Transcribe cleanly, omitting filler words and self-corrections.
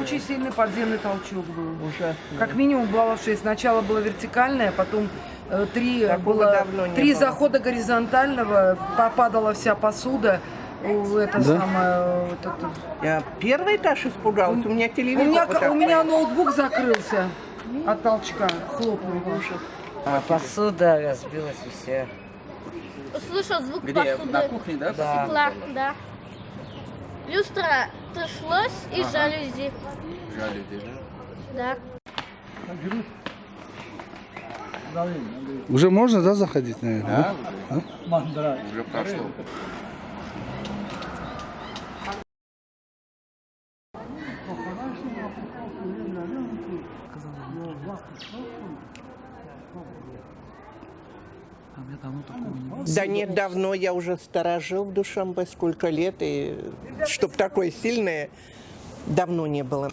очень сильный подземный толчок был. Ужасно. Как минимум баллов 6. Сначала было вертикальное, потом Такого давно не три было. захода горизонтального, попадала вся посуда. Это самое, вот это. Я первый этаж испугалась, у меня телевизор. У меня ноутбук закрылся от толчка, хлопнул. А посуда разбилась и все. Услышал звук Где? посуды. На кухне, да? Да. Стекла, да. Люстра тряслась и жалюзи. Жалюзи, да? Да. Уже можно, да, заходить, наверное? Да, уже прошло. Да нет, давно я уже сторожил в Душанбе, сколько лет, и чтоб такое сильное давно не было.